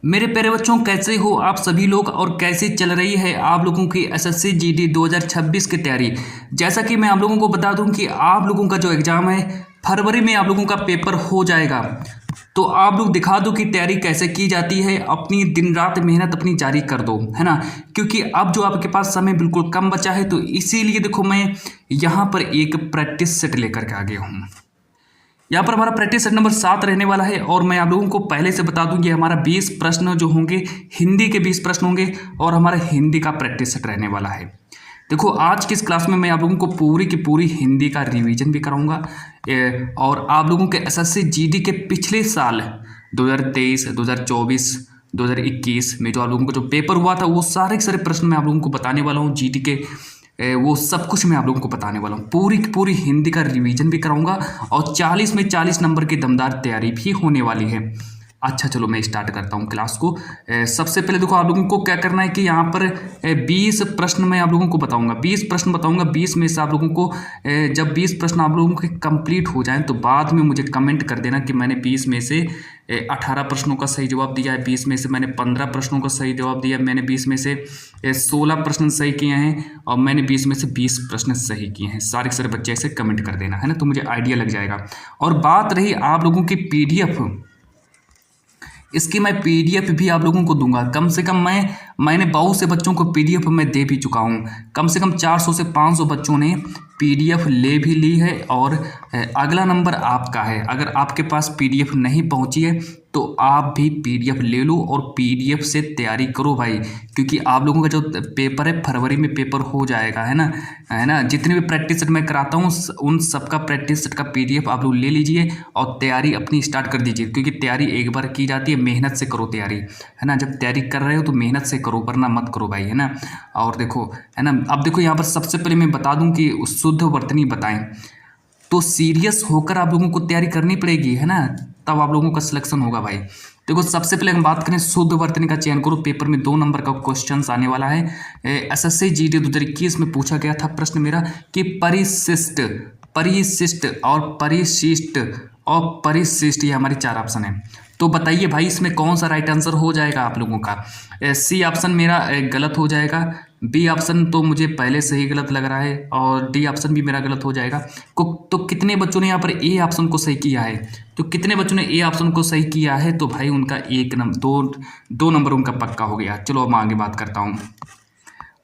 मेरे प्यारे बच्चों, कैसे हो आप सभी लोग और कैसे चल रही है आप लोगों की एसएससी जीडी 2026 की तैयारी। जैसा कि मैं आप लोगों को बता दूं कि आप लोगों का जो एग्ज़ाम है फरवरी में आप लोगों का पेपर हो जाएगा। तो आप लोग दिखा दो कि तैयारी कैसे की जाती है, अपनी दिन रात मेहनत अपनी जारी कर दो, है ना। क्योंकि अब जो आपके पास समय बिल्कुल कम बचा है, तो इसीलिए देखो मैं यहाँ पर एक प्रैक्टिस सेट लेकर के आ गया हूँ। यहाँ पर हमारा प्रैक्टिस सेट नंबर 7 रहने वाला है और मैं आप लोगों को पहले से बता दूं, ये हमारा 20 प्रश्न जो होंगे हिंदी के 20 प्रश्न होंगे और हमारा हिंदी का प्रैक्टिस सेट रहने वाला है। देखो आज की इस क्लास में मैं आप लोगों को पूरी की पूरी हिंदी का रिवीजन भी कराऊंगा और आप लोगों के एसएससी जीडी के पिछले साल 2023, 2024, 2021 में जो आप लोगों का जो पेपर हुआ था वो सारे के सारे प्रश्न मैं आप लोगों को बताने वाला हूँ। जीडी के वो सब कुछ मैं आप लोगों को बताने वाला हूँ। पूरी की पूरी हिंदी का रिवीजन भी कराऊंगा और 40 में 40 नंबर की दमदार तैयारी भी होने वाली है। अच्छा चलो मैं स्टार्ट करता हूँ क्लास को। सबसे पहले देखो आप लोगों को क्या करना है कि यहाँ पर 20 प्रश्न मैं आप लोगों को बताऊंगा, 20 प्रश्न बताऊंगा। 20 में से आप लोगों को जब 20 प्रश्न आप लोगों के कंप्लीट हो जाएं तो बाद में मुझे कमेंट कर देना कि मैंने 20 में से 18 प्रश्नों का सही जवाब दिया है, 20 में से मैंने 15 प्रश्नों का सही जवाब दिया है, मैंने 20 में से 16 प्रश्न सही किए हैं और मैंने 20 में से 20 प्रश्न सही किए हैं। सारे के सारे बच्चे ऐसे कमेंट कर देना, है ना, तो मुझे आइडिया लग जाएगा। और बात रही आप लोगों की पीडीएफ, इसकी मैं पीडीएफ भी आप लोगों को दूंगा। कम से कम मैंने बहुत से बच्चों को पीडीएफ में दे भी चुका हूँ। कम से कम 400 से 500 बच्चों ने पीडीएफ ले भी ली है और अगला नंबर आपका है। अगर आपके पास पीडीएफ नहीं पहुँची है तो आप भी पीडीएफ ले लो और पीडीएफ से तैयारी करो भाई, क्योंकि आप लोगों का जो पेपर है फरवरी में पेपर हो जाएगा, है ना। जितने भी प्रैक्टिस सेट मैं कराता हूँ उन सबका प्रैक्टिस सेट का पीडीएफ आप लोग ले लीजिए और तैयारी अपनी स्टार्ट कर दीजिए, क्योंकि तैयारी एक बार की जाती है। मेहनत से करो तैयारी, है ना। जब तैयारी कर रहे हो तो मेहनत से करो, वरना मत करो भाई, है ना। और देखो, है ना, अब देखो यहाँ पर सबसे पहले मैं बता दूँ कि शुद्ध वर्तनी बताएं तो सीरियस होकर आप लोगों को तैयारी करनी पड़ेगी, है ना, तब आप लोगों का सिलेक्शन होगा भाई। देखो सबसे पहले हम बात करें शुद्ध वर्तनी का चयन करो। पेपर में 2 नंबर का क्वेश्चन आने वाला है। एसएससी जीडी 2021 में पूछा गया था प्रश्न मेरा कि परिशिष्ट, परिशिष्ट और परिशिष्ट और परिशिष्ट, ये हमारी 4 ऑप्शन है। तो बताइए भाई इसमें कौन सा राइट आंसर हो जाएगा आप लोगों का। सी ऑप्शन मेरा गलत हो जाएगा, बी ऑप्शन तो मुझे पहले से ही गलत लग रहा है और डी ऑप्शन भी मेरा गलत हो जाएगा। तो कितने बच्चों ने यहाँ पर ए ऑप्शन को सही किया है, तो कितने बच्चों ने ए ऑप्शन को सही किया है, तो भाई उनका दो नंबर उनका पक्का हो गया। चलो अब मैं आगे बात करता हूँ।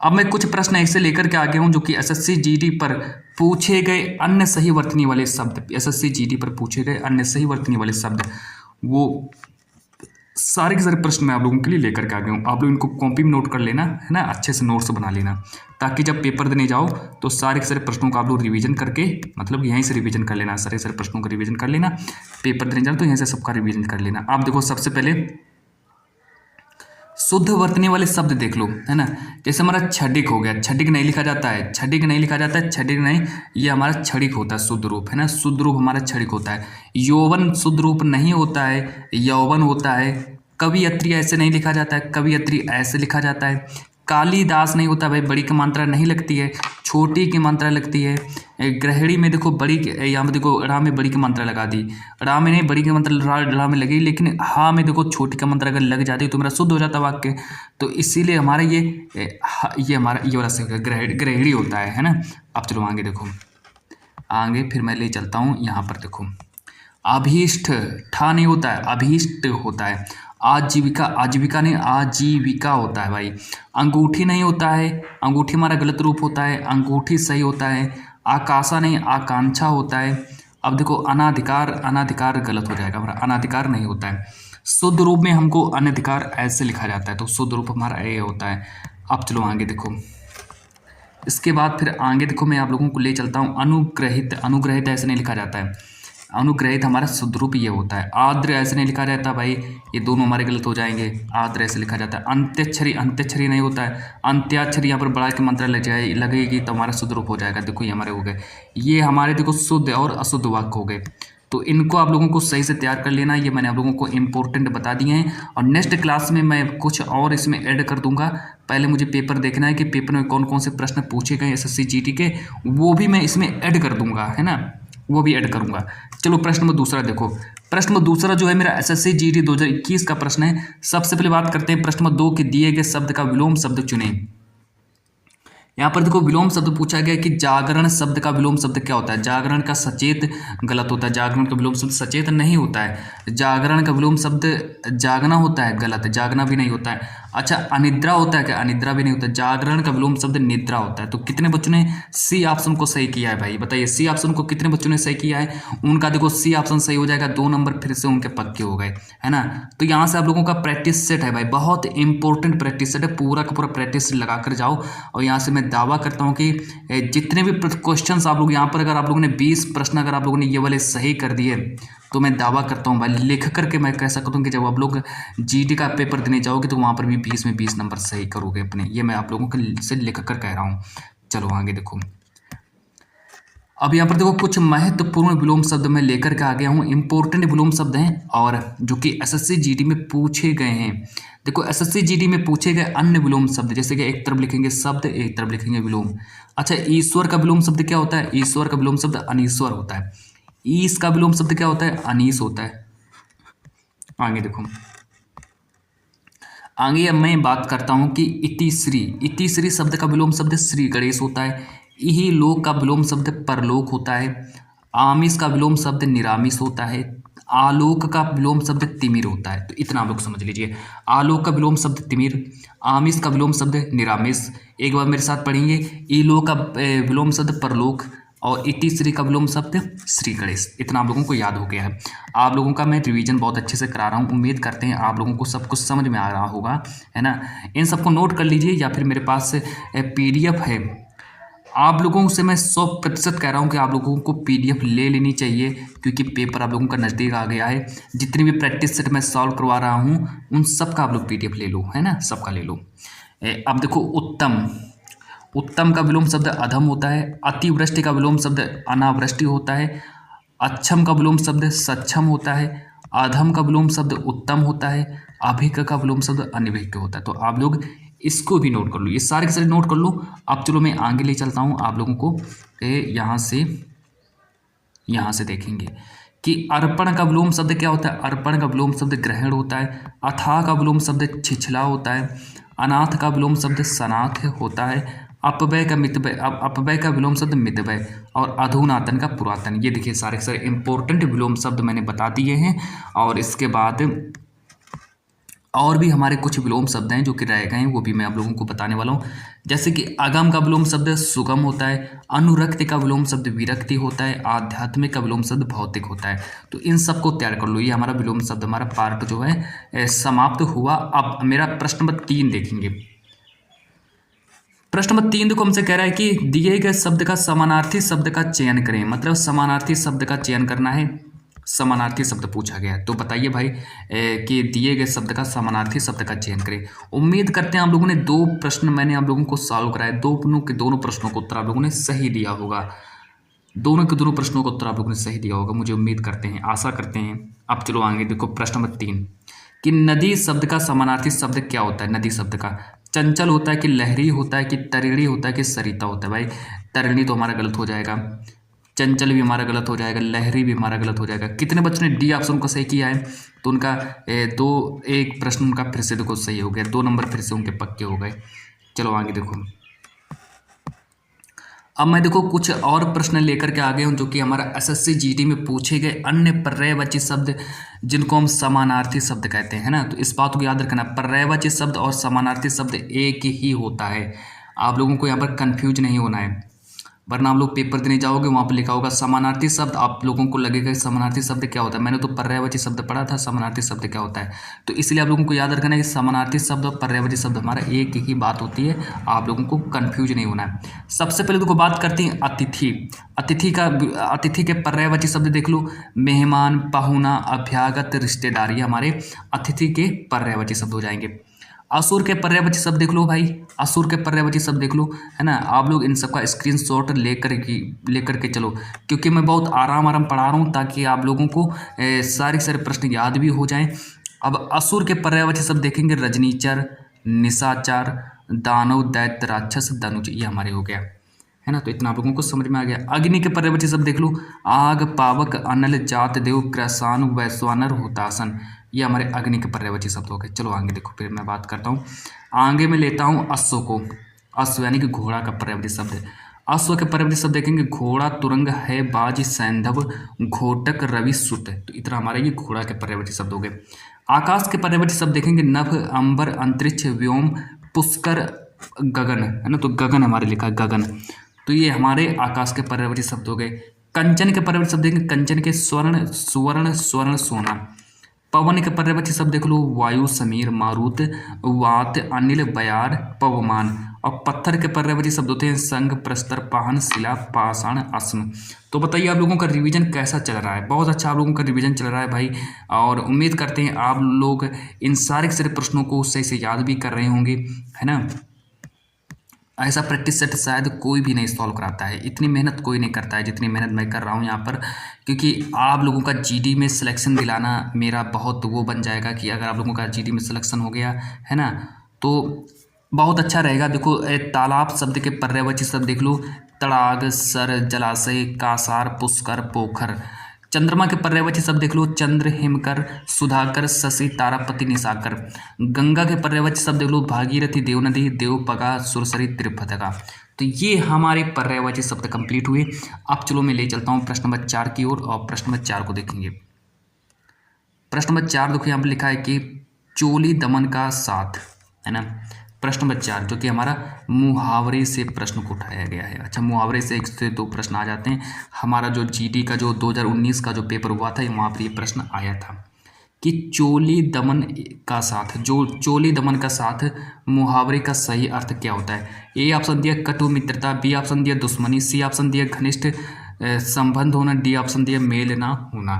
अब मैं कुछ प्रश्न ऐसे लेकर के आ गया हूँ जो कि एसएससी जीडी पर पूछे गए अन्य सही वर्तनी वाले शब्द, एसएससी जीडी पर पूछे गए अन्य सही वर्तनी वाले शब्द, वो सारे के सारे प्रश्न मैं आप लोगों के लिए लेकर के आ गया हूँ। आप लोग इनको कॉपी में नोट कर लेना, है ना, अच्छे से नोट्स बना लेना, ताकि जब पेपर देने जाओ तो सारे के सारे प्रश्नों का आप लोग रिवीजन करके, मतलब यहीं से रिवीजन कर लेना, सारे सारे प्रश्नों का रिवीजन कर लेना। पेपर देने जाओ तो यहीं से सबका रिवीजन कर लेना। आप देखो सबसे पहले शुद्ध वर्तनी वाले शब्द देख लो, है ना। जैसे हमारा छडिक हो गया, छडिक नहीं लिखा जाता है, छडिक नहीं लिखा जाता है, छडिक नहीं, ये हमारा छड़िक होता है, शुद्ध रूप, है ना, शुद्ध रूप हमारा छड़िक होता है। यौवन शुद्ध रूप नहीं होता है, यौवन होता है। कवियत्री ऐसे नहीं लिखा जाता है, कवियत्री ऐसे लिखा जाता है। कालिदास नहीं होता भाई, बड़ी की मात्रा नहीं लगती है, छोटी की मात्रा लगती है। ग्रहणी में देखो बड़ी, यहाँ में देखो रा में बड़ी की मात्रा लगा दी, रा में नहीं बड़ी की मात्रा रा में लगी, लेकिन हा में देखो छोटी की मात्रा अगर लग जाती तो मेरा शुद्ध हो जाता वाक्य। तो इसीलिए हमारा ये हमारा ये वाला से ग्रहणी होता है ना। अब चलो आगे देखो, आगे फिर मैं ले चलता हूँ। यहाँ पर देखो अभीष्ट, ठा नहीं होता है, अभीष्ट होता है। आजीविका, आजीविका नहीं आजीविका होता है भाई। अंगूठी नहीं होता है, अंगूठी हमारा गलत रूप होता है, अंगूठी सही होता है। आकाशा नहीं आकांक्षा होता है। अब देखो अनाधिकार, अनाधिकार गलत हो जाएगा हमारा, अनाधिकार नहीं होता है। शुद्ध रूप में हमको अनधिकार ऐसे लिखा जाता है, तो शुद्ध रूप हमारा ए होता है। अब चलो आगे देखो, इसके बाद फिर आगे देखो मैं आप लोगों को ले चलता हूँ। अनुग्रहित, अनुग्रहित ऐसे नहीं लिखा जाता है, अनुग्रहित हमारा शुद्ध रूप ये होता है। आद्र ऐसे नहीं लिखा जाता भाई, ये दोनों हमारे गलत हो जाएंगे, आद्र ऐसे लिखा जाता है। अंत्यक्षरी, अंत्यक्षरी नहीं होता है, अंत्याक्षरी यहाँ पर बड़ा की मात्रा लगेगी तो हमारा शुद्ध रूप हो जाएगा। देखो ये हमारे हो गए, ये हमारे देखो शुद्ध और अशुद्ध वाक्य हो गए। तो इनको आप लोगों को सही से तैयार कर लेना, ये मैंने आप लोगों को इम्पोर्टेंट बता दिए हैं। और नेक्स्ट क्लास में मैं कुछ और इसमें ऐड कर दूंगा। पहले मुझे पेपर देखना है कि पेपर में कौन कौन से प्रश्न पूछे गए एसएससी जीडी के, वो भी मैं इसमें ऐड कर दूंगा, है ना, वो भी ऐड करूंगा। चलो प्रश्न नंबर दूसरा देखो। प्रश्न नंबर दूसरा जो है मेरा एसएससी जीडी 2021 का प्रश्न है। सबसे पहले बात करते हैं प्रश्न नंबर 2 के दिए गए शब्द का विलोम शब्द चुनें। यहाँ पर देखो विलोम शब्द पूछा गया कि जागरण शब्द का विलोम शब्द क्या होता है। जागरण का सचेत गलत होता है, जागरण का विलोम शब्द सचेत नहीं होता है। जागरण का विलोम शब्द जागना होता है, गलत है, जागना भी नहीं होता है। अच्छा अनिद्रा होता है क्या, अनिद्रा भी नहीं होता। जागरण का विलोम शब्द निद्रा होता है। तो कितने बच्चों ने सी ऑप्शन को सही किया है भाई, बताइए सी ऑप्शन को कितने बच्चों ने सही किया है। उनका देखो सी ऑप्शन सही हो जाएगा, 2 नंबर फिर से उनके पक्के हो गए, है ना। तो यहाँ से आप लोगों का प्रैक्टिस सेट है भाई, बहुत इंपॉर्टेंट प्रैक्टिस सेट है, पूरा का पूरा प्रैक्टिस लगा कर जाओ। और यहाँ से मैं दावा करता हूँ कि जितने भी क्वेश्चंस आप लोग यहाँ पर अगर आप लोगों ने 20 प्रश्न अगर आप लोगों ने ये वाले सही कर दिए तो मैं दावा करता हूँ भाई, लिख करके मैं कह सकता हूँ कि जब आप लोग जीडी का पेपर देने जाओगे तो वहाँ पर भी 20 में 20 नंबर सही करोगे अपने, ये मैं आप लोगों के से लिख कर कह रहा हूँ। चलो आगे देखो। अब यहाँ पर देखो कुछ महत्वपूर्ण विलोम शब्द मैं लेकर के आ गया हूँ, इंपॉर्टेंट विलोम शब्द हैं और जो कि एसएससी जीडी में पूछे गए हैं। देखो एसएससी जीडी में पूछे गए अन्य विलोम शब्द, जैसे कि एक तरफ लिखेंगे शब्द, एक तरफ लिखेंगे विलोम। अच्छा ईश्वर का विलोम शब्द क्या होता है। ईश्वर का विलोम शब्द अनीश्वर होता है। ईश का विलोम शब्द क्या होता है, अनीस होता है। आगे देखो, आगे अब मैं बात करता हूँ कि इतिश्री। इतिश्री शब्द का विलोम शब्द श्री गणेश होता है। इही लोक का विलोम शब्द परलोक होता है। आमिष का विलोम शब्द निरामिष होता है। आलोक का विलोम शब्द तिमिर होता है। तो इतना आप लोग समझ लीजिए, आलोक का विलोम शब्द तिमिर, आमिष का विलोम शब्द निरामिष। एक बार मेरे साथ पढ़ेंगे, ईलोक का विलोम शब्द परलोक और इतिश्री का विलोम शब्द श्री गणेश। इतना आप लोगों को याद हो गया है। आप लोगों का मैं रिवीजन बहुत अच्छे से करा रहा हूँ, उम्मीद करते हैं आप लोगों को सब कुछ समझ में आ रहा होगा, है ना। इन सबको नोट कर लीजिए या फिर मेरे पास PDF है। आप लोगों से मैं 100% कह रहा हूँ कि आप लोगों को PDF ले लेनी चाहिए, क्योंकि पेपर आप लोगों का नज़दीक आ गया है। जितनी भी प्रैक्टिस सेट मैं सॉल्व करवा रहा हूँ उन सब का आप लोग PDF ले लो, है ना, सबका ले लो। अब देखो उत्तम, उत्तम का विलोम शब्द अधम होता है। अतिवृष्टि का विलोम शब्द अनावृष्टि होता है। अच्छम का विलोम शब्द सक्षम होता है। अधम का विलोम शब्द उत्तम होता है। अभिज्ञ का विलोम शब्द अनभिज्ञ होता है। तो आप लोग इसको भी नोट कर लो, ये सारे के सारे नोट कर लो। अब चलो मैं आगे ले चलता हूँ आप लोगों को। यहाँ से देखेंगे कि अर्पण का विलोम शब्द क्या होता है। अर्पण का विलोम शब्द ग्रहण होता है। अथाह का विलोम शब्द छिछला होता है। अनाथ का विलोम शब्द सनाथ होता है। अपव्यय का मितव्यय, अपव्यय का विलोम शब्द मितव्यय और अधुनातन का पुरातन। ये देखिए सारे के सारे इंपॉर्टेंट विलोम शब्द मैंने बता दिए हैं। और इसके बाद और भी हमारे कुछ विलोम शब्द हैं जो कि रह गए हैं, वो भी मैं आप लोगों को बताने वाला हूँ। जैसे कि आगम का विलोम शब्द सुगम होता है। अनुरक्ति का विलोम शब्द विरक्ति होता है। आध्यात्मिक का विलोम शब्द भौतिक होता है। तो इन सबको तैयार कर लो। ये हमारा विलोम शब्द हमारा पार्ट जो है समाप्त हुआ। अब मेरा प्रश्न नंबर 3 देखेंगे। प्रश्न नंबर 3 देखो हमसे कह रहा है कि दिए गए शब्द का समानार्थी शब्द का चयन करें। मतलब समानार्थी शब्द का चयन करना है, समानार्थी शब्द पूछा गया है। तो बताइए भाई कि दिए गए शब्द का समानार्थी शब्द का चयन करें। उम्मीद करते हैं आप लोगों ने 2 प्रश्न मैंने आप लोगों को सॉल्व कराए, दोनों प्रश्नों को उत्तर आप लोगों ने सही दिया होगा। दोनों के दोनों प्रश्नों का उत्तर आप लोगों ने सही दिया होगा, मुझे उम्मीद करते हैं, आशा करते हैं। अब चलो आगे देखो प्रश्न नंबर 3 कि नदी शब्द का समानार्थी शब्द क्या होता है। नदी शब्द का चंचल होता है कि लहरी होता है कि तरिणी होता है कि सरिता होता है। भाई तरिणी तो हमारा गलत हो जाएगा, चंचल भी हमारा गलत हो जाएगा, लहरी भी हमारा गलत हो जाएगा। कितने बच्चों ने डी ऑप्शन को सही किया है तो उनका 1 प्रश्न उनका फिर से देखो सही हो गया, 2 नंबर फिर से उनके पक्के हो गए। चलो आगे देखो। अब मैं देखो कुछ और प्रश्न लेकर के आ गया हूँ जो कि हमारा एसएससी जीडी में पूछे गए अन्य पर्यायवाची शब्द जिनको हम समानार्थी शब्द कहते हैं ना। तो इस बात को याद रखना, पर्यायवाची शब्द और समानार्थी शब्द एक ही होता है। आप लोगों को यहाँ पर कंफ्यूज नहीं होना है, वरना आप लोग पेपर देने जाओगे वहाँ पर लिखा होगा समानार्थी शब्द, आप लोगों को लगेगा समानार्थी शब्द क्या होता है। मैंने तो पर्यायवाची शब्द पढ़ा था, समानार्थी शब्द क्या होता है। तो इसलिए आप लोगों को याद रखना है कि समानार्थी शब्द और पर्यायवाची शब्द हमारा एक ही बात होती है, आप लोगों को कन्फ्यूज नहीं होना है। सबसे पहले तो बात करते हैं अतिथि। अतिथि के पर्यायवाची शब्द देख लो, मेहमान, पहुना, अभ्यागत, रिश्तेदारी हमारे अतिथि के पर्यायवाची शब्द हो जाएंगे। असुर के पर्यायवाची शब्द देख लो भाई, असुर के पर्यायवाची शब्द देख लो, है ना। आप लोग इन सबका स्क्रीनशॉट लेकर के चलो, क्योंकि मैं बहुत आराम पढ़ा रहा हूँ ताकि आप लोगों को सारे प्रश्न याद भी हो जाएं। अब असुर के पर्यायवाची शब्द देखेंगे, रजनीचर, निशाचर, दानव, दैत्य, राक्षस, धनुष, ये हमारे हो गया, है ना। तो इतना आप लोगों को समझ में आ गया। अग्नि के पर्यायवाची शब्द देख लो, आग, पावक, अनल, जात, देव, क्रसानु, वैश्वानर, हुतासन, ये हमारे अग्नि के पर्यायवाची शब्द हो गए। चलो आगे देखो, फिर मैं बात करता हूँ। आगे में लेता हूँ अश्व को। अश्व यानी कि घोड़ा का पर्यायवाची शब्द है। अश्व के पर्यायवाची शब्द देखेंगे, घोड़ा, तुरंग, है, बाज, सैंधव, घोटक, रवि, सुत। तो इतना हमारे ये घोड़ा के पर्यायवाची शब्द हो गए। आकाश के पर्यायवाची शब्द देखेंगे, नभ, अंबर, अंतरिक्ष, व्योम, पुष्कर, गगन, है ना। तो गगन हमारे लिखा है, गगन। तो ये हमारे आकाश के पर्यायवाची शब्द हो गए। कंचन के पर्यायवाची शब्द देखेंगे, कंचन के स्वर्ण, सुवर्ण, स्वर्ण, सोना। पवन के पर्यायवाची शब्द देख लो, वायु, समीर, मारुत, वात, अनिल, बयार, पवमान। और पत्थर के पर्यायवाची शब्द होते हैं, संग, प्रस्तर, पाहन, शिला, पाषाण, अस्म। तो बताइए आप लोगों का रिवीजन कैसा चल रहा है? बहुत अच्छा आप लोगों का रिवीजन चल रहा है भाई, और उम्मीद करते हैं आप लोग इन सारे के सारे प्रश्नों को सही से याद भी कर रहे होंगे, है ना। ऐसा प्रैक्टिस सेट शायद कोई भी नहीं सॉल्व कराता है, इतनी मेहनत कोई नहीं करता है जितनी मेहनत मैं कर रहा हूँ यहाँ पर, क्योंकि आप लोगों का जीडी में सिलेक्शन दिलाना मेरा बहुत वो बन जाएगा कि अगर आप लोगों का जीडी में सिलेक्शन हो गया, है ना, तो बहुत अच्छा रहेगा। देखो तालाब शब्द के पर्यायवाची शब्द देख लो, तड़ाग, सर, जलाशय, कासार, पुष्कर, पोखर। चंद्रमा के पर्यायवाची शब्द देख लो, चंद्र, हिमकर, सुधाकर, शशि, तारापति, निशाकर। गंगा के पर्यायवाची शब्द देख लो, भागीरथी, देवनदी, देवपगा, सुरसरी, त्रिपथगा। तो ये हमारे पर्यायवाची शब्द कंप्लीट हुए। अब चलो मैं ले चलता हूँ प्रश्न नंबर 4 की ओर, और प्रश्न नंबर 4 को देखेंगे। प्रश्न नंबर 4 देखो, यहाँ पर लिखा है कि चोली दमन का साथ, है ना। प्रश्न नंबर 4 जो कि हमारा मुहावरे से प्रश्न को उठाया गया है। अच्छा, मुहावरे से 1 से 2 प्रश्न आ जाते हैं। हमारा जो जीडी का जो 2019 का जो पेपर हुआ था, वहाँ पर ये प्रश्न आया था कि चोली दमन का साथ, जो चोली दमन का साथ मुहावरे का सही अर्थ क्या होता है? ए ऑप्शन दिया कटु मित्रता, बी ऑप्शन दिया दुश्मनी, सी ऑप्शन दिया घनिष्ठ संबंध होना, डी ऑप्शन दिया मेल ना होना।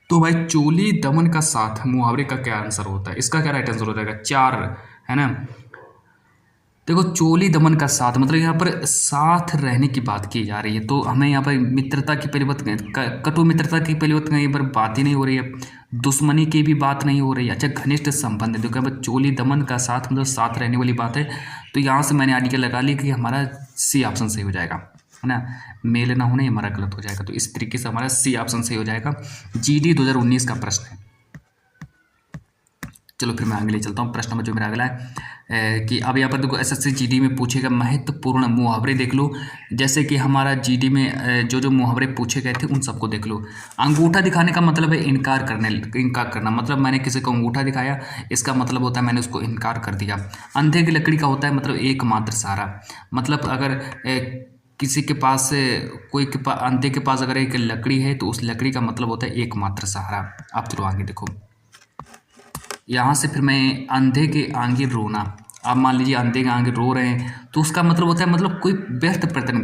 तो भाई चोली दमन का साथ मुहावरे का क्या आंसर होता है? इसका क्या राइट आंसर हो जाएगा? 4, है ना। देखो चोली दमन का साथ मतलब यहाँ पर साथ रहने की बात की जा रही है, तो हमें यहाँ पर मित्रता की परिवर्तन, कटु मित्रता की परिवर्तन यहाँ पर बात ही नहीं हो रही है, दुश्मनी की भी बात नहीं हो रही है। अच्छा, घनिष्ठ संबंध है, देखो यहाँ पर चोली दमन का साथ मतलब साथ रहने वाली बात है। तो यहाँ से मैंने आर्टिकल लगा ली कि हमारा सी ऑप्शन सही हो जाएगा, है ना। मेल ना होना हमारा गलत हो जाएगा, तो इस तरीके से हमारा सी ऑप्शन सही हो जाएगा। जीडी 2019 का प्रश्न है। चलो फिर मैं आगे ले चलता हूँ। प्रश्न नंबर जो मेरा अगला है कि अब यहाँ पर देखो एसएससी जीडी में पूछेगा महत्वपूर्ण मुहावरे देख लो। जैसे कि हमारा जीडी में जो जो मुहावरे पूछे गए थे उन सबको देख लो। अंगूठा दिखाने का मतलब है इनकार करना, मतलब मैंने किसी को अंगूठा दिखाया, इसका मतलब होता है मैंने उसको इनकार कर दिया। अंधे की लकड़ी का होता है मतलब एकमात्र सहारा, मतलब अगर किसी के पास अंधे के पास अगर एक लकड़ी है तो उस लकड़ी का मतलब होता है एकमात्र सहारा। अब चलो आगे देखो, यहाँ से फिर मैं अंधे के आगे रोना। अब मान लीजिए अंधे के आगे रो रहे हैं तो उसका मतलब होता है मतलब कोई व्यर्थ प्रयत्न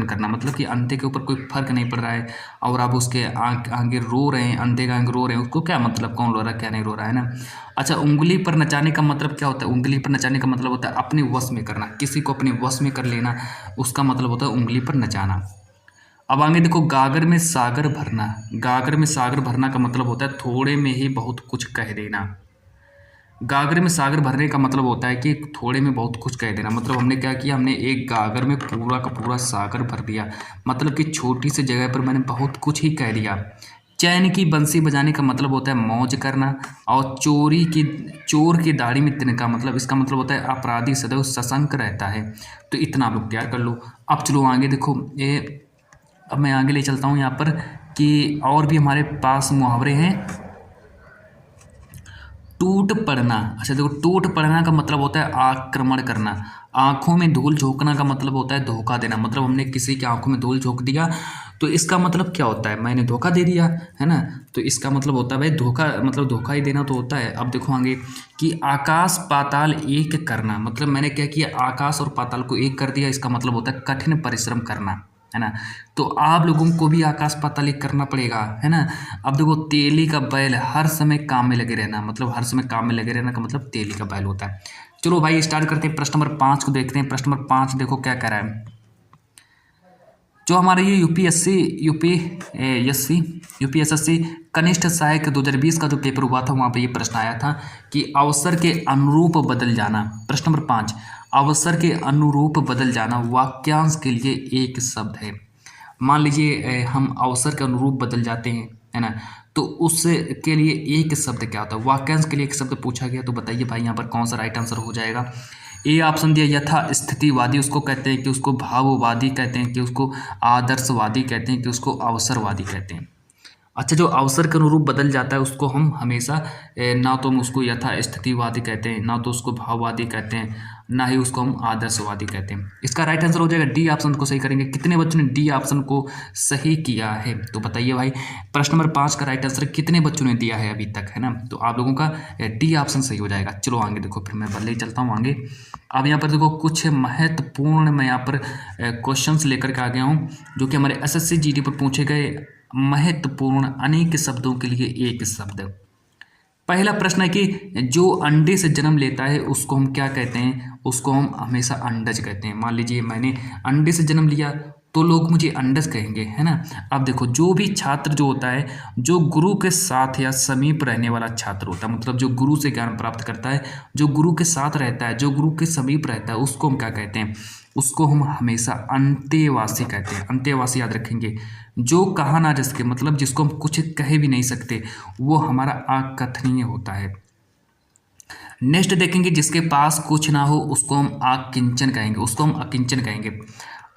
करना, मतलब कि अंधे के ऊपर कोई फर्क नहीं पड़ रहा है और आप उसके आगे रो रहे हैं, अंधे के आगे रो रहे हैं, उसको क्या मतलब कौन रो रहा है क्या नहीं रो रहा है ना। अच्छा, उंगली पर नचाने का मतलब क्या होता है? उंगली पर नचाने का मतलब होता है अपने वश में करना, किसी को अपने वश में कर लेना, उसका मतलब होता है उंगली पर नचाना। अब आगे देखो, गागर में सागर भरना। गागर में सागर भरना का मतलब होता है थोड़े में ही बहुत कुछ कह देना। गागर में सागर भरने का मतलब होता है कि थोड़े में बहुत कुछ कह देना, मतलब हमने क्या किया, हमने एक गागर में पूरा का पूरा सागर भर दिया, मतलब कि छोटी सी जगह पर मैंने बहुत कुछ ही कह दिया। चैन की बंसी बजाने का मतलब होता है मौज करना, और चोर की दाढ़ी में तिनका, मतलब इसका मतलब होता है अपराधी सदैव सशंक रहता है। तो इतना आप लोग तैयार कर लो। अब चलो आगे देखो, अब मैं आगे ले चलता हूँ यहाँ पर कि और भी हमारे पास मुहावरे हैं। टूट पड़ना। अच्छा देखो, टूट पड़ना का मतलब होता है आक्रमण करना। आंखों में धूल झोंकना का मतलब होता है धोखा देना, मतलब हमने किसी की आंखों में धूल झोंक दिया तो इसका मतलब क्या होता है, मैंने धोखा दे दिया, है ना। तो इसका मतलब होता है भाई धोखा, मतलब धोखा ही देना तो होता है। अब देखो आगे कि आकाश पाताल एक करना, मतलब मैंने क्या किया, आकाश और पाताल को एक कर दिया, इसका मतलब होता है कठिन परिश्रम करना, है ना। तो आप लोगों को भी आकाश पाताल एक करना पड़ेगा, है ना। अब देखो, तेली का बैल हर समय काम में लगे रहना, मतलब हर समय काम में लगे रहना का मतलब तेली का बैल होता है। चलो भाई स्टार्ट करते हैं, प्रश्न नंबर 5 को देखते हैं। प्रश्न नंबर 5 देखो क्या कह रहा है, जो हमारे ये यूपीएससी कनिष्ठ सहायक 2020 का जो पेपर हुआ था वहाँ पे ये प्रश्न आया था कि अवसर के अनुरूप बदल जाना। प्रश्न नंबर 5, अवसर के अनुरूप बदल जाना वाक्यांश के लिए एक शब्द है। मान लीजिए हम अवसर के अनुरूप बदल जाते हैं, है ना, तो उसके लिए एक शब्द क्या होता है? वाक्यांश के लिए एक शब्द पूछा गया, तो बताइए भाई यहाँ पर कौन सा राइट आंसर हो जाएगा? ए ऑप्शन दिया यथा स्थितिवादी उसको कहते हैं, कि उसको भाववादी कहते हैं, कि उसको आदर्शवादी कहते हैं, कि उसको अवसरवादी कहते हैं। अच्छा, जो अवसर के अनुरूप बदल जाता है उसको हम हमेशा ना तो हम उसको यथा स्थितिवादी कहते हैं, ना तो उसको भाववादी कहते हैं, ना ही उसको हम आदर्शवादी कहते हैं। इसका राइट आंसर हो जाएगा डी ऑप्शन को सही करेंगे। कितने बच्चों ने डी ऑप्शन को सही किया है? तो बताइए भाई, प्रश्न नंबर 5 का राइट आंसर कितने बच्चों ने दिया है अभी तक, है ना? तो आप लोगों का डी ऑप्शन सही हो जाएगा। चलो आगे देखो, फिर मैं बल्ले ही चलता हूँ आगे। अब यहाँ पर देखो कुछ महत्वपूर्ण मैं यहाँ पर क्वेश्चंस लेकर के आ गया हूँ, जो कि हमारे एसएससी जीडी पर पूछे गए महत्वपूर्ण अनेक शब्दों के लिए एक शब्द। पहला प्रश्न है कि जो अंडे से जन्म लेता है उसको हम क्या कहते हैं? उसको हम हमेशा अंडज कहते हैं। मान लीजिए मैंने अंडे से जन्म लिया तो लोग मुझे अंडज कहेंगे, है ना। अब देखो, जो भी छात्र जो होता है, जो गुरु के साथ या समीप रहने वाला छात्र होता है, मतलब जो गुरु से ज्ञान प्राप्त करता है, जो गुरु के साथ रहता है, जो गुरु के समीप रहता है, उसको हम क्या कहते हैं? उसको हम हमेशा अंतेवासी कहते हैं। अंतेवासी याद रखेंगे। जो कहा ना जिसके, मतलब जिसको हम कुछ कह भी नहीं सकते, वो हमारा अकथनीय होता है। नेक्स्ट देखेंगे, जिसके पास कुछ ना हो उसको हम अकिंचन कहेंगे, उसको हम अकिंचन कहेंगे।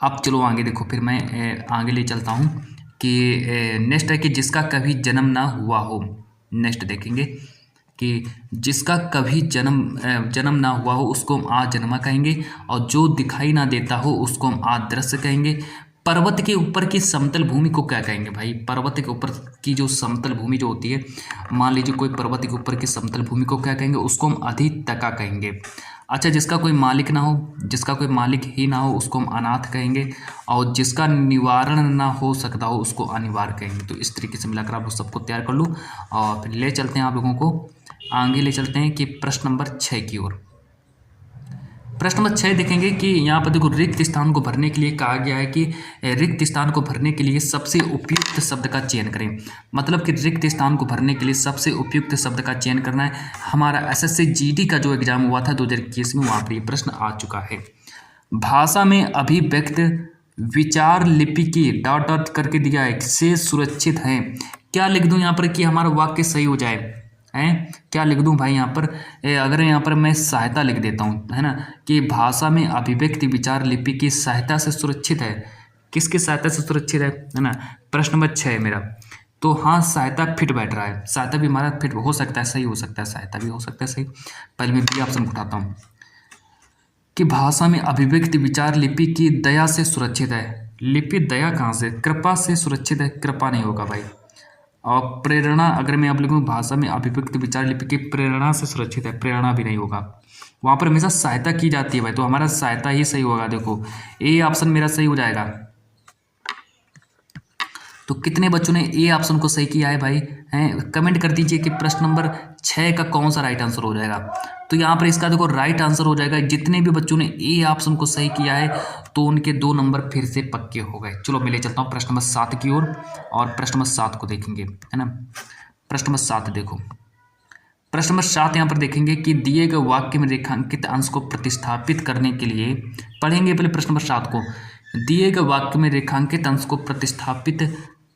अब चलो आगे देखो, फिर मैं आगे ले चलता हूँ कि नेक्स्ट है कि जिसका कभी जन्म ना हुआ हो। नेक्स्ट देखेंगे कि जिसका कभी जन्म ना हुआ हो उसको हम आजन्मा कहेंगे, और जो दिखाई ना देता हो उसको हम अदृश्य कहेंगे। पर्वत के ऊपर की समतल भूमि को क्या कहेंगे भाई? पर्वत के ऊपर की जो समतल भूमि जो होती है, मान लीजिए कोई पर्वत के ऊपर की समतल भूमि को क्या कहेंगे? उसको हम अधितका कहेंगे। अच्छा, जिसका कोई मालिक ना हो, जिसका कोई मालिक ही ना हो उसको हम अनाथ कहेंगे, और जिसका निवारण ना हो सकता हो उसको अनिवार्य कहेंगे। तो इस तरीके से मिलाकर आप सबको तैयार कर लो, और फिर ले चलते हैं आप लोगों को आगे, ले चलते हैं कि प्रश्न नंबर 6 की ओर। प्रश्न नंबर 6 देखेंगे कि यहाँ पर देखो, रिक्त स्थान को भरने के लिए कहा गया है कि रिक्त स्थान को भरने के लिए सबसे उपयुक्त शब्द का चयन करें। मतलब कि रिक्त स्थान को भरने के लिए सबसे उपयुक्त शब्द का चयन करना है। हमारा एसएससी जीडी का जो एग्जाम हुआ था 2021 में, वहाँ पर ये प्रश्न आ चुका है। भाषा में अभिव्यक्त विचार लिपि की डॉट डॉट करके दिया है से सुरक्षित है। क्या लिख दूँ यहाँ पर कि हमारा वाक्य सही हो जाए? हैं, क्या लिख दूं भाई यहाँ पर? अगर यहाँ पर मैं सहायता लिख देता हूँ, है ना, कि भाषा में अभिव्यक्ति विचार लिपि की सहायता से सुरक्षित है। किसकी सहायता से सुरक्षित है ना? प्रश्न नंबर 6 है मेरा। तो हाँ, सहायता फिट बैठ रहा है। सहायता भी हमारा फिट हो सकता है, सही हो सकता है, सहायता भी हो सकता है सही। पहले मैं बी ऑप्शन उठाता हूँ कि भाषा में अभिव्यक्ति विचार लिपि की दया से सुरक्षित है। लिपि दया कहाँ से? कृपा से सुरक्षित है। कृपा नहीं होगा भाई। और प्रेरणा, अगर मैं आप लिखूँ भाषा में अभिव्यक्त विचार लिपि की प्रेरणा से सुरक्षित है, प्रेरणा भी नहीं होगा। वहाँ पर हमेशा सहायता की जाती है भाई, तो हमारा सहायता ही सही होगा। देखो, ए ऑप्शन मेरा सही हो जाएगा। तो कितने बच्चों ने ए ऑप्शन को सही किया है भाई? हैं, कमेंट कर दीजिए कि प्रश्न नंबर 6 का कौन सा राइट आंसर हो जाएगा। तो यहाँ पर इसका देखो राइट आंसर हो जाएगा, जितने भी बच्चों ने ए ऑप्शन को सही किया है तो उनके 2 नंबर फिर से पक्के हो गए। चलो मैं ले चलता हूँ प्रश्न नंबर 7 की ओर, और प्रश्न नंबर 7 को देखेंगे, है ना। प्रश्न नंबर 7 देखो, प्रश्न नंबर 7 यहाँ पर देखेंगे कि दिए गए वाक्य में रेखांकित अंश को प्रतिस्थापित करने के लिए, पढ़ेंगे पहले प्रश्न नंबर 7 को। दिए गए वाक्य में रेखांकित अंश को प्रतिस्थापित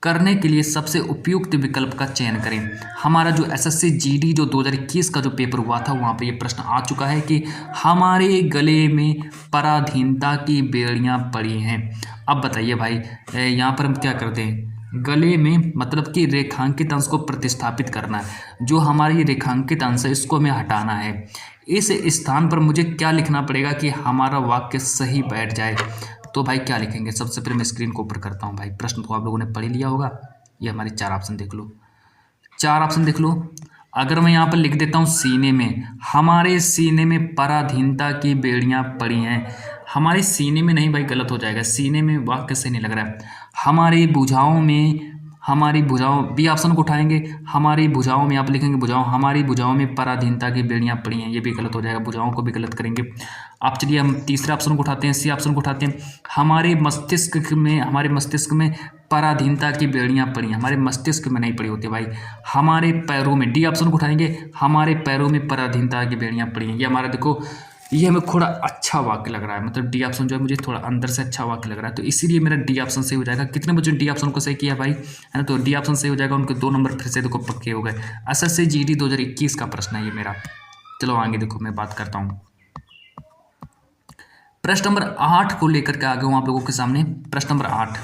करने के लिए सबसे उपयुक्त विकल्प का चयन करें। हमारा जो एसएससी जीडी जो 2021 का जो पेपर हुआ था, वहाँ पे ये प्रश्न आ चुका है कि हमारे गले में पराधीनता की बेड़ियाँ पड़ी हैं। अब बताइए भाई, यहाँ पर हम क्या करते हैं? गले में मतलब कि रेखांकित अंश को प्रतिस्थापित करना है। जो हमारी रेखांकित अंश है इसको हमें हटाना है। इस स्थान पर मुझे क्या लिखना पड़ेगा कि हमारा वाक्य सही बैठ जाए? तो भाई क्या लिखेंगे? सबसे पहले मैं स्क्रीन को ऊपर करता हूँ भाई। प्रश्न तो आप लोगों ने पढ़ ही लिया होगा। ये हमारे 4 ऑप्शन देख लो, 4 ऑप्शन देख लो। अगर मैं यहाँ पर लिख देता हूँ सीने में, हमारे सीने में पराधीनता की बेड़ियाँ पड़ी हैं। हमारे सीने में नहीं भाई, गलत हो जाएगा। सीने में वाक्य सही नहीं लग रहा है। हमारी भुजाओं में, हमारी भुजाओं, बी ऑप्शन को उठाएंगे। हमारी भुजाओं में आप लिखेंगे भुजाओं, हमारी भुजाओं में पराधीनता की बेड़ियाँ पड़ी हैं, ये भी गलत हो जाएगा। भुजाओं को भी गलत करेंगे। अब चलिए हम तीसरे ऑप्शन को उठाते हैं, सी ऑप्शन को उठाते हैं। हमारे मस्तिष्क में पराधीनता की बेड़ियाँ पड़ी हैं। हमारे मस्तिष्क में नहीं पड़ी होती भाई, हमारे पैरों में। डी ऑप्शन को उठाएंगे, हमारे पैरों में पराधीनता की बेड़ियाँ पड़ी हैं। ये हमारा देखो ये हमें थोड़ा अच्छा वाक्य लग रहा है, मतलब डी ऑप्शन जो है मुझे थोड़ा अंदर से अच्छा वाक्य लग रहा है, तो इसीलिए मेरा डी ऑप्शन सही हो जाएगा। कितने बच्चों ने डी ऑप्शन को सही किया भाई, है ना? तो डी ऑप्शन सही हो जाएगा, उनके 2 नंबर फिर से देखो पक्के हो गए। एसएससी जीडी 2021 का प्रश्न है ये मेरा। चलो आगे देखो मैं बात करता हूँ। प्रश्न नंबर 8 को लेकर के आ गया हूँ आप लोगों के सामने। प्रश्न नंबर 8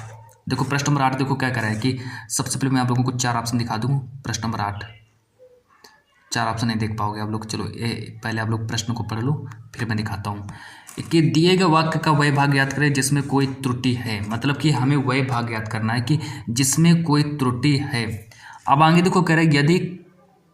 देखो, प्रश्न नंबर 8 देखो क्या करा है कि सबसे पहले मैं आप लोगों को 4 ऑप्शन दिखा दूँ। प्रश्न नंबर 8 4 ऑप्शन नहीं देख पाओगे आप लोग, चलो पहले आप लोग प्रश्न को पढ़ लो फिर मैं दिखाता हूँ। कि दिए गए वाक्य का वह भाग याद करें जिसमें कोई त्रुटि है, मतलब कि हमें वह भाग याद करना है कि जिसमें कोई त्रुटि है। अब आगे देखो कह रहे हैं यदि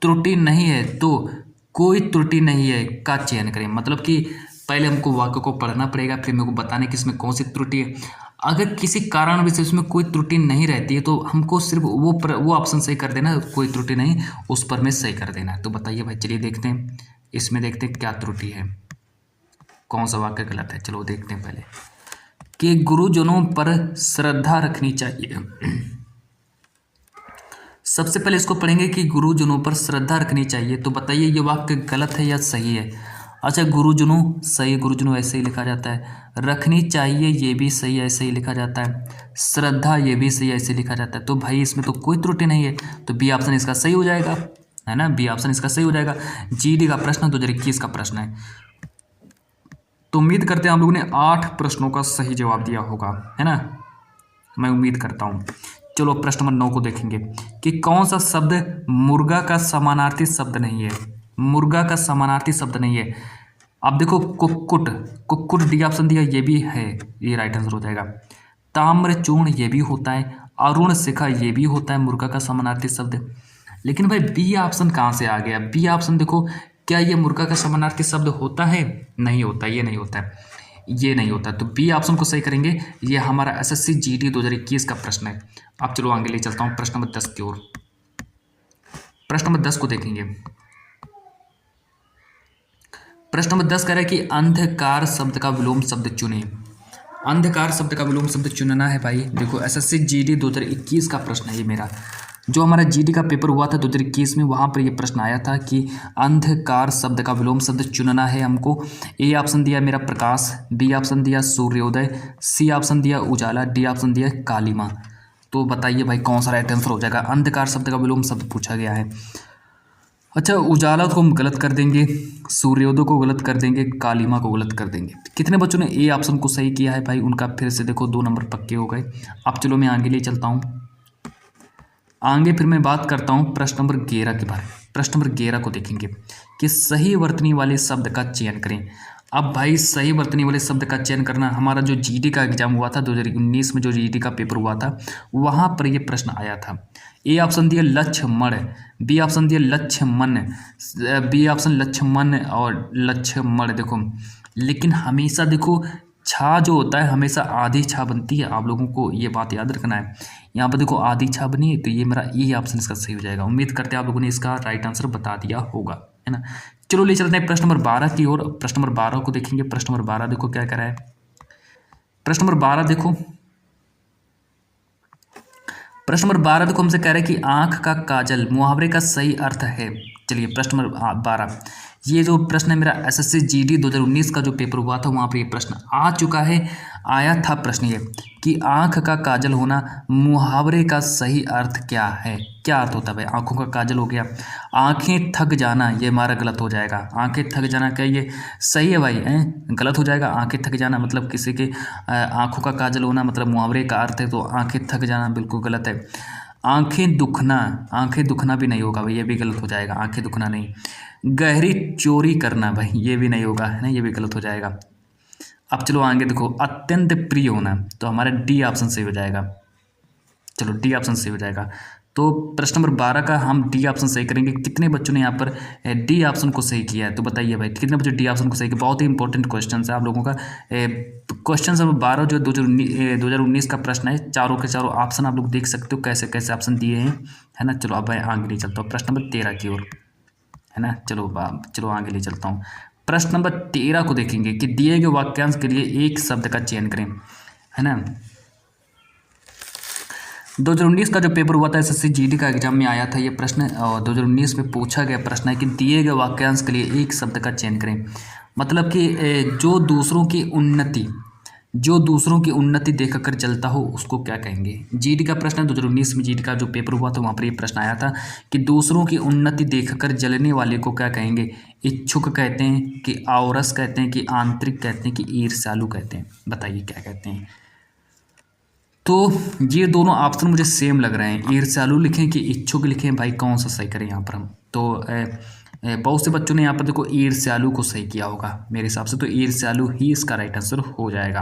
त्रुटि नहीं है तो कोई त्रुटि नहीं है का चयन करें, मतलब कि पहले हमको वाक्य को पढ़ना पड़ेगा फिर मेरे को बताने कि इसमें कौन सी त्रुटि है। अगर किसी कारण से उसमें कोई त्रुटि नहीं रहती है तो हमको सिर्फ वो ऑप्शन सही कर देना, कोई त्रुटि नहीं उस पर में सही कर देना। तो बताइए भाई, चलिए देखते हैं इसमें, देखते हैं क्या त्रुटि है, कौन सा वाक्य गलत है। चलो देखते हैं पहले कि गुरुजनों पर श्रद्धा रखनी चाहिए। सबसे पहले इसको पढ़ेंगे कि गुरुजनों पर श्रद्धा रखनी चाहिए। तो बताइए ये वाक्य गलत है या सही है। अच्छा, गुरुजनों सही, गुरुजनों ऐसे ही लिखा जाता है। रखनी चाहिए ये भी सही ऐसे ही लिखा जाता है। श्रद्धा ये भी सही ऐसे लिखा जाता है। तो भाई इसमें तो कोई त्रुटि नहीं है, तो बी ऑप्शन इसका सही हो जाएगा, है ना? बी ऑप्शन इसका सही हो जाएगा। जीडी का प्रश्न 2021 का प्रश्न है। तो उम्मीद करते हैं आप लोगों ने 8 प्रश्नों का सही जवाब दिया होगा, है ना? मैं उम्मीद करता हूँ। चलो प्रश्न नंबर 9 को देखेंगे कि कौन सा शब्द मुर्गा का समानार्थी शब्द नहीं है। मुर्गा का समानार्थी शब्द नहीं है। अब देखो कुक्कुट, कुक्कुट डी ऑप्शन दिया, ये भी है, ये राइट आंसर हो जाएगा। ताम्रचूर्ण ये भी होता है, अरुण शिखा ये भी होता है मुर्गा का समानार्थी शब्द। लेकिन भाई बी ऑप्शन कहाँ से आ गया? बी ऑप्शन देखो, क्या ये मुर्गा का समानार्थी शब्द होता है? नहीं होता, ये नहीं होता है, ये नहीं होता। तो बी ऑप्शन को सही करेंगे। ये हमारा एसएससी जीडी 2021 का प्रश्न है। अब चलो आगे ले चलता हूँ प्रश्न नंबर 10 की ओर। प्रश्न नंबर 10 को देखेंगे। प्रश्न नंबर 10 कह रहा है कि अंधकार शब्द का विलोम शब्द चुने। अंधकार शब्द का विलोम शब्द चुनना है भाई। देखो एसएससी जीडी 2021 का प्रश्न है ये मेरा। जो हमारा जीडी का पेपर हुआ था 2021 में, वहाँ पर ये प्रश्न आया था कि अंधकार शब्द का विलोम शब्द चुनना है हमको। ए ऑप्शन दिया मेरा प्रकाश, बी ऑप्शन दिया सूर्योदय, सी ऑप्शन दिया उजाला, डी ऑप्शन दिया कालिमा। तो बताइए भाई कौन सा राइट आंसर हो जाएगा? अंधकार शब्द का विलोम शब्द पूछा गया है। अच्छा, उजाला को हम गलत कर देंगे, सूर्योदय को गलत कर देंगे, कालिमा को गलत कर देंगे। कितने बच्चों ने ए ऑप्शन को सही किया है भाई? उनका फिर से देखो 2 नंबर पक्के हो गए। अब चलो मैं आगे ले चलता हूँ। आगे फिर मैं बात करता हूँ प्रश्न नंबर 11 के बारे में। प्रश्न नंबर 11 को देखेंगे कि सही वर्तनी वाले शब्द का चयन करें। अब भाई सही वर्तनी वाले शब्द का चयन करना, हमारा जो जीडी का एग्जाम हुआ था 2019 में, जो जीडी का पेपर हुआ था वहाँ पर ये प्रश्न आया था। ए ऑप्शन दिया लक्ष्मण, बी ऑप्शन दिया लक्ष्मण, बी ऑप्शन लक्ष्मण और लक्ष्मण। देखो लेकिन हमेशा देखो छा जो होता है हमेशा आधी छा बनती है, आप लोगों को ये बात याद रखना है। यहाँ पर देखो आधी छा बनी है, तो ये मेरा ई ऑप्शन इसका सही हो जाएगा। उम्मीद करते हैं आप लोगों ने इसका राइट आंसर बता दिया होगा, है ना? चलो ले चलते हैं प्रश्न नंबर 12 की ओर। प्रश्न नंबर 12 को देखेंगे। प्रश्न नंबर 12 देखो क्या करा है। प्रश्न नंबर 12 देखो, प्रश्न नंबर 12 देखो हमसे कह रहे हैं कि आंख का काजल मुहावरे का सही अर्थ है। चलिए प्रश्न नंबर 12, ये जो प्रश्न है मेरा एसएससी जीडी 2019 का जो पेपर हुआ था वहाँ पर ये प्रश्न आ चुका है। आया था प्रश्न ये कि आंख का काजल होना मुहावरे का सही अर्थ क्या है? क्या अर्थ होता है भाई? आंखों का काजल हो गया, आंखें थक जाना, ये हमारा गलत हो जाएगा। आंखें थक जाना क्या ये सही है भाई? गलत हो जाएगा। आंखें थक जाना मतलब किसी के आंखों का काजल होना मतलब मुहावरे का अर्थ है, तो आंखें थक जाना बिल्कुल गलत है। आंखें दुखना, आंखें दुखना भी नहीं होगा भाई, ये भी गलत हो जाएगा। आंखें दुखना नहीं। गहरी चोरी करना भाई, ये भी नहीं होगा, है ना? ये भी गलत हो जाएगा। अब चलो आगे देखो, अत्यंत प्रिय होना, तो हमारा डी ऑप्शन सही हो जाएगा। चलो डी ऑप्शन सही हो जाएगा। तो प्रश्न नंबर 12 का हम डी ऑप्शन सही करेंगे। कितने बच्चों ने यहाँ पर डी ऑप्शन को सही किया है? तो बताइए भाई कितने बच्चों डी ऑप्शन को सही किया? बहुत ही इंपॉर्टेंट क्वेश्चन है आप लोगों का। क्वेश्चन नंबर 12 जो 2019 का प्रश्न है, चारों के चारों ऑप्शन आप लोग देख सकते हो कैसे कैसे ऑप्शन दिए हैं, है ना? चलो अब मैं आगे ले चलता हूँ प्रश्न नंबर 13 की ओर, है ना? चलो आगे ले चलता हूँ। प्रश्न नंबर 13 को देखेंगे कि दिए गए वाक्यांश के लिए एक शब्द का चयन करें, है ना? 2019 का जो पेपर हुआ था एसएससी जीडी का एग्जाम में आया था ये प्रश्न, और 2019 में पूछा गया प्रश्न है कि दिए गए वाक्यांश के लिए एक शब्द का चयन करें। मतलब कि जो दूसरों की उन्नति देखकर जलता हो उसको क्या कहेंगे। जीडी का प्रश्न है, 2019 में जीडी का जो पेपर हुआ था वहाँ पर ये प्रश्न आया था कि दूसरों की उन्नति देखकर जलने वाले को क्या कहेंगे। इच्छुक कहते हैं कि औरस कहते हैं कि आंतरिक कहते हैं कि ईर्ष्यालु कहते हैं, बताइए क्या कहते हैं। तो ये दोनों ऑप्शन मुझे सेम लग रहे हैं, ईर्ष्यालु लिखें कि इच्छुक लिखें, भाई कौन सा सही करें यहाँ पर हम। तो बहुत से बच्चों ने यहाँ पर देखो ईर्ष्यालु को सही किया होगा मेरे हिसाब से, तो ईर्ष्यालु ही इसका राइट आंसर हो जाएगा।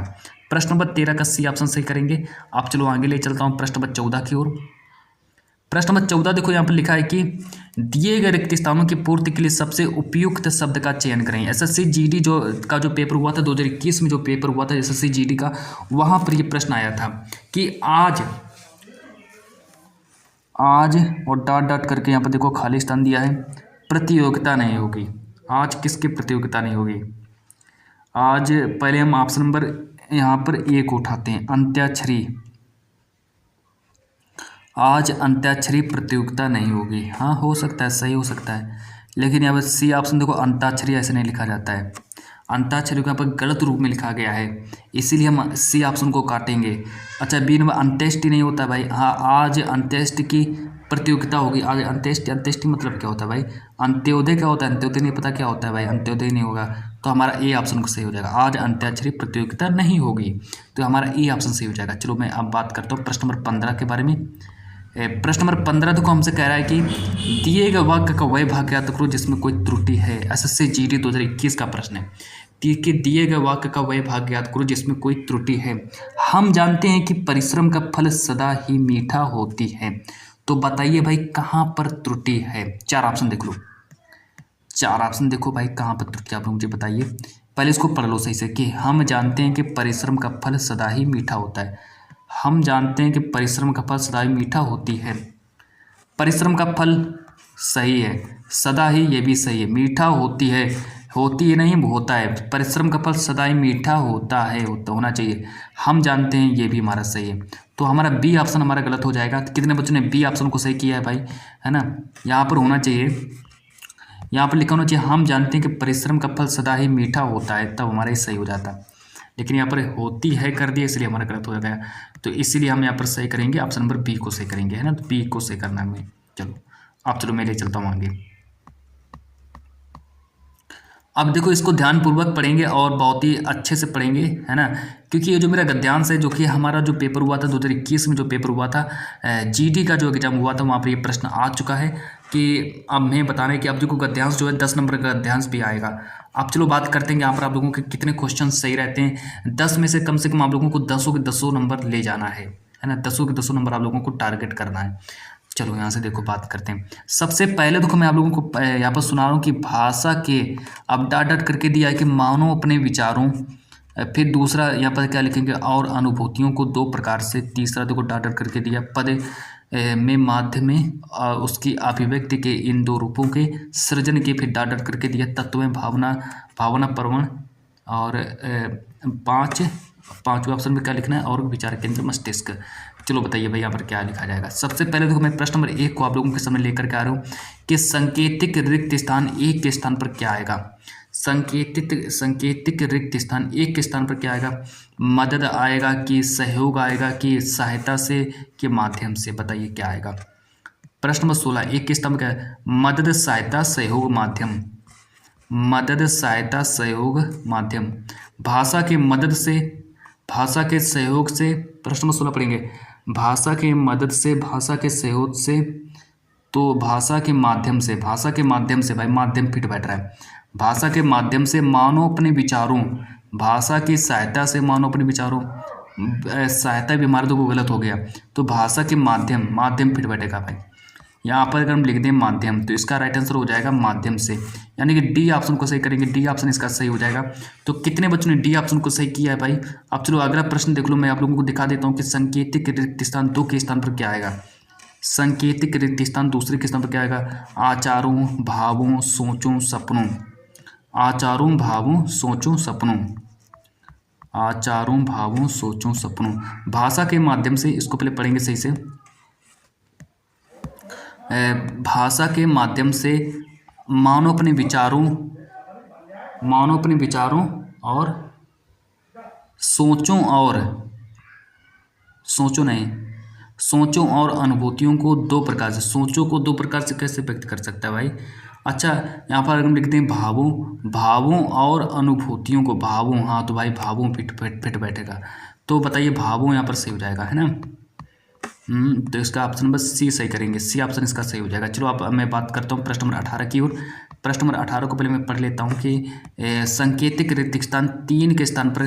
प्रश्न नंबर 13 का सी ऑप्शन सही करेंगे। अब चलो आगे ले चलता हूँ प्रश्न नंबर 14 की ओर। प्रश्न नंबर 14 देखो यहाँ पर लिखा है कि दिए गए रिक्त स्थानों की पूर्ति के लिए सबसे उपयुक्त शब्द का चयन करें। एसएससी जीडी का जो पेपर हुआ था 2021 में, जो पेपर हुआ था एसएससी जीडी का, वहाँ पर ये प्रश्न आया था कि आज और डॉट डॉट करके यहाँ पर देखो खाली स्थान दिया है, प्रतियोगिता नहीं होगी। आज किसकी प्रतियोगिता नहीं होगी। आज पहले हम ऑप्शन नंबर यहाँ पर 1 उठाते हैं, अंत्याक्षरी। आज अंत्याक्षरी प्रतियोगिता नहीं होगी। हाँ हो सकता है, सही हो सकता है, लेकिन यहाँ पर सी ऑप्शन देखो अंताक्षरी ऐसे नहीं लिखा जाता है, अंताक्षरी को यहाँ पर गलत रूप में लिखा गया है, इसीलिए हम सी ऑप्शन को काटेंगे। अच्छा बी नंबर अंत्येष्टि नहीं होता भाई। हाँ आज अंत्येष्टि की प्रतियोगिता होगी। आज अंत्येष्टि मतलब क्या होता है भाई। अंत्योदय क्या होता है, अंत्योदय नहीं पता क्या होता है भाई, अंत्योदय नहीं होगा, तो हमारा ए ऑप्शन को सही हो जाएगा। आज अंत्याक्षरी प्रतियोगिता नहीं होगी, तो हमारा ए ऑप्शन सही हो जाएगा। चलो मैं अब बात करता हूँ प्रश्न नंबर 15 के बारे में। प्रश्न नंबर 15 देखो हमसे कह रहा है कि दिए गए वाक्य का वह भाग ज्ञात करो जिसमें कोई त्रुटि है। एसएससी जीडी 2021 का प्रश्न है कि दिए गए वाक्य का वह भाग ज्ञात करो जिसमें कोई त्रुटि है। हम जानते हैं कि परिश्रम का फल सदा ही मीठा होती है, तो बताइए भाई कहाँ पर त्रुटि है। 4 ऑप्शन देख लो, 4 ऑप्शन देखो भाई कहाँ पर त्रुटि, आप मुझे बताइए। पहले इसको पढ़ लो सही से कि हम जानते हैं कि परिश्रम का फल सदा ही मीठा होता है। हम जानते हैं कि परिश्रम का फल सदा ही मीठा होती है। परिश्रम का फल सही है, सदा ही ये भी सही है, मीठा होती है, होती है नहीं होता है। परिश्रम का फल सदा ही मीठा होता है, होना चाहिए। हम जानते हैं ये भी हमारा सही है, तो हमारा बी ऑप्शन हमारा गलत हो जाएगा। कितने बच्चों ने बी ऑप्शन को सही किया है भाई, है ना। यहाँ पर होना चाहिए, यहाँ पर लिखा होना चाहिए हम जानते हैं कि परिश्रम का फल सदा ही मीठा होता है, तब हमारा ही सही हो जाता, लेकिन यहाँ पर होती है कर दिया इसलिए हमारा गलत हो गया। तो इसीलिए हम यहाँ पर सही करेंगे, ऑप्शन नंबर बी को सही करेंगे, है ना। तो बी को सही करना है हमें। चलो अब चलो मैं ले चलता हूँ आगे। अब देखो इसको ध्यानपूर्वक पढ़ेंगे और बहुत ही अच्छे से पढ़ेंगे, है ना, क्योंकि ये जो मेरा गद्यांश है, जो कि हमारा जो पेपर हुआ था 2021 में, जो पेपर हुआ था जीडी का जो एग्जाम हुआ था, वहाँ पर ये प्रश्न आ चुका है कि अब मैं बता रहे हैं कि अब देखो गद्यांश जो है 10 नंबर का गद्यांश भी आएगा। अब चलो बात करते हैं यहाँ पर आप लोगों के कितने क्वेश्चन सही रहते हैं। 10 में से कम आप लोगों को 10 के 10 नंबर ले जाना है ना, 10 के 10 नंबर आप लोगों को टारगेट करना है। चलो यहाँ से देखो बात करते हैं। सबसे पहले देखो मैं आप लोगों को यहाँ पर सुना रहा हूँ कि भाषा के, अब डाट डाट करके दिया है कि मानो अपने विचारों, फिर दूसरा यहाँ पर क्या लिखेंगे, और अनुभूतियों को 2 प्रकार से, तीसरा देखो डाट डाट करके दिया पद में माध्य में उसकी अभिव्यक्ति के इन 2 रूपों के सृजन के, फिर डाट डाट करके दिया तत्व में भावना प्रवण, और पाँचवें ऑप्शन में क्या लिखना है, और विचार केंद्र मस्तिष्क। चलो बताइए भाई यहाँ पर क्या लिखा जाएगा। सबसे पहले देखो मैं प्रश्न नंबर 1 को आप लोगों के सामने लेकर के आ रहा हूँ कि संकेतिक रिक्त स्थान 1 के स्थान पर क्या आएगा। संकेतिक रिक्त स्थान 1 के स्थान पर क्या आएगा। मदद आएगा कि सहयोग आएगा कि सहायता से कि माध्यम से, बताइए क्या आएगा। प्रश्न नंबर 16 1 के स्थान पर क्या है, मदद सहायता सहयोग माध्यम, मदद सहायता सहयोग माध्यम। भाषा की मदद से, भाषा के सहयोग से, प्रश्न नंबर 16 पढ़ेंगे, भाषा की मदद से, भाषा के सहयोग से, तो भाषा के माध्यम से, भाषा के माध्यम से, भाई माध्यम फिट बैठ रहा है, भाषा के माध्यम से मानो अपने विचारों, भाषा की सहायता से मानो अपने विचारों, सहायता भी हमारे को गलत हो गया, तो भाषा के माध्यम, माध्यम फिट बैठेगा भाई। यहाँ पर अगर हम लिख दें माध्यम, तो इसका राइट आंसर हो जाएगा माध्यम से, यानी कि डी ऑप्शन को सही करेंगे, डी ऑप्शन इसका सही हो जाएगा। तो कितने बच्चों ने डी ऑप्शन को सही किया है भाई। अब चलो अगला प्रश्न देख लो, मैं आप लोगों को दिखा देता हूँ कि संकेतिक रिक्त स्थान 2 के स्थान पर क्या आएगा। संकेतिक रिक्त स्थान दूसरे के स्थान पर क्या आएगा, आचारों भावों सोचों सपनों, आचारों भावों सोचों सपनों, आचारों भावों सोचों सपनों। भाषा के माध्यम से, इसको पहले पढ़ेंगे सही से, भाषा के माध्यम से मानो अपने विचारों, मानो अपने विचारों और सोचों और सोचो नहीं सोचों और अनुभूतियों को दो प्रकार से, सोचों को दो प्रकार से कैसे व्यक्त कर सकता है भाई। अच्छा, यहाँ पर हम लिखते हैं भावों और अनुभूतियों को, भावों, हाँ तो भाई भावों फिट बैठेगा। तो बताइए भावों यहाँ पर सही हो जाएगा, है ना। तो इसका ऑप्शन नंबर सी सही करेंगे, सी ऑप्शन इसका सही हो जाएगा। चलो अब मैं बात करता हूँ प्रश्न नंबर 18 की ओर। प्रश्न नंबर 18 को पहले मैं पढ़ लेता हूँ कि सांकेतिक रिक्त स्थान 3 के स्थान पर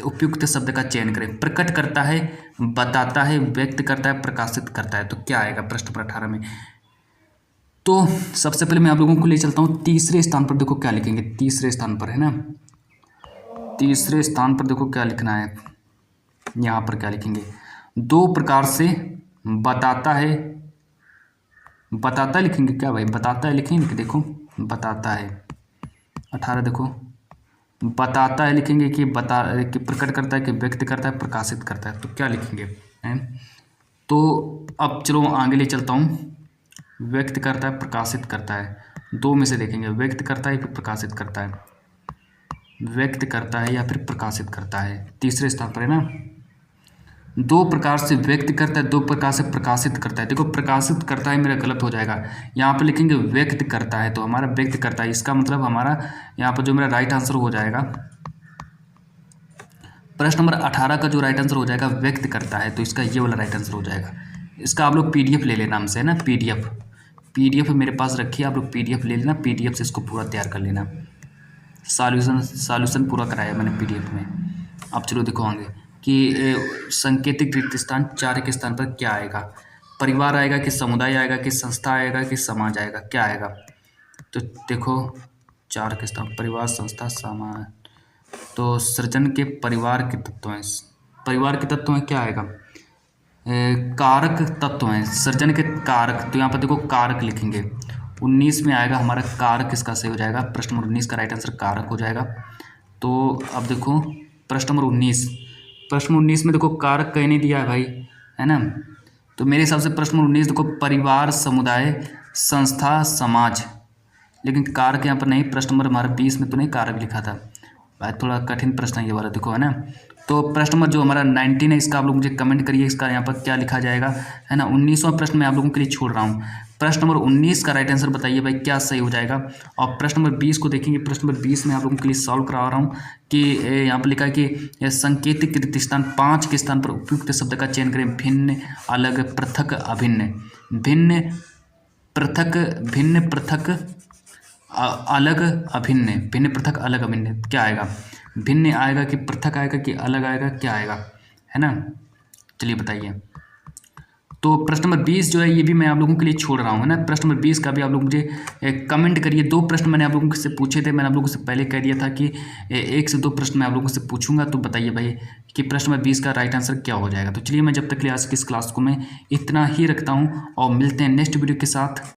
उपयुक्त शब्द का चयन करें। प्रकट करता है, बताता है, व्यक्त करता है, प्रकाशित करता है। तो क्या आएगा प्रश्न नंबर 18 में। तो सबसे पहले मैं आप लोगों को ले चलता हूँ तीसरे स्थान पर। देखो क्या लिखेंगे तीसरे स्थान पर, है ना। तीसरे स्थान पर देखो क्या लिखना है, यहाँ पर क्या लिखेंगे, दो प्रकार से बताता है, बताता लिखेंगे क्या भाई, बताता है लिखेंगे कि देखो बताता है 18, देखो बताता है लिखेंगे कि कि प्रकट करता है, कि व्यक्त करता है, प्रकाशित करता है। तो क्या लिखेंगे हैं। तो अब चलो आगे ले चलता हूँ। व्यक्त करता है, प्रकाशित करता है, दो में से देखेंगे, व्यक्त करता है फिर प्रकाशित करता है, व्यक्त करता है या फिर प्रकाशित करता है। तीसरे स्थान पर है ना। दो प्रकार से व्यक्त करता है, दो प्रकार से प्रकाशित करता है। देखो प्रकाशित करता है मेरा गलत हो जाएगा, यहाँ पर लिखेंगे व्यक्त करता है, तो हमारा व्यक्त करता है, इसका मतलब हमारा यहाँ पर जो मेरा राइट आंसर हो जाएगा प्रश्न नंबर 18 का जो राइट आंसर हो जाएगा व्यक्त करता है, तो इसका ये वाला राइट आंसर हो जाएगा। इसका आप लोग PDF ले लेना हमसे, है ना। PDF मेरे पास रखिए, आप लोग PDF ले लेना, PDF से इसको पूरा तैयार कर लेना। सॉल्यूशन पूरा कराया मैंने PDF में। अब चलो देखो आगे कि सांकेतिक रिक्त स्थान 4 के स्थान पर क्या आएगा। परिवार आएगा कि समुदाय आएगा कि संस्था आएगा कि समाज आएगा, क्या आएगा। तो देखो 4 के स्थान परिवार, संस्था, समाज। तो सृजन के परिवार के तत्व हैं, परिवार के तत्व हैं, क्या आएगा, कारक तत्व हैं, सृजन के कारक। तो यहाँ पर देखो कारक लिखेंगे, 19 में आएगा हमारा कारक, इसका सही हो जाएगा। प्रश्न नंबर 19 का राइट आंसर कारक हो जाएगा। तो अब देखो प्रश्न नंबर 19 में देखो कारक कहीं नहीं दिया है भाई, है ना। तो मेरे हिसाब से प्रश्न नंबर 19 देखो परिवार, समुदाय, संस्था, समाज, लेकिन कारक यहाँ पर नहीं। प्रश्न नंबर हमारा 20 में तो नहीं कारक लिखा था भाई, थोड़ा कठिन प्रश्न है ये वाला, देखो, है ना। तो प्रश्न नंबर जो हमारा 19 है, इसका आप लोग मुझे कमेंट करिए, इसका यहाँ पर क्या लिखा जाएगा, है ना। 19वां प्रश्न मैं आप लोगों के लिए छोड़ रहा हूँ। प्रश्न नंबर 19 का राइट आंसर बताइए भाई क्या सही हो जाएगा। और प्रश्न नंबर 20 को देखेंगे। प्रश्न नंबर 20 में आप लोगों के लिए सॉल्व करा रहा हूँ कि यहाँ पर लिखा है कि सांकेतिक रिक्त स्थान 5 के स्थान पर उपयुक्त शब्द का चयन करें। भिन्न, अलग, पृथक, अभिन्न। भिन्न, पृथक, भिन्न, पृथक, अलग, अभिन्न। भिन्न, पृथक, अलग, अभिन्न, क्या आएगा, भिन्न आएगा कि पृथक आएगा कि अलग आएगा, क्या आएगा, है ना। चलिए बताइए। तो प्रश्न नंबर 20 जो है ये भी मैं आप लोगों के लिए छोड़ रहा हूँ, है ना। प्रश्न नंबर 20 का भी आप लोग मुझे कमेंट करिए। 2 प्रश्न मैंने आप लोगों से पूछे थे, मैंने आप लोगों से पहले कह दिया था कि 1 से 2 प्रश्न मैं आप लोगों से पूछूंगा। तो बताइए भाई कि प्रश्न नंबर 20 का राइट आंसर क्या हो जाएगा। तो चलिए मैं जब तक के लिए आज की इस क्लास को मैं इतना ही रखता हूँ और मिलते हैं नेक्स्ट वीडियो के साथ।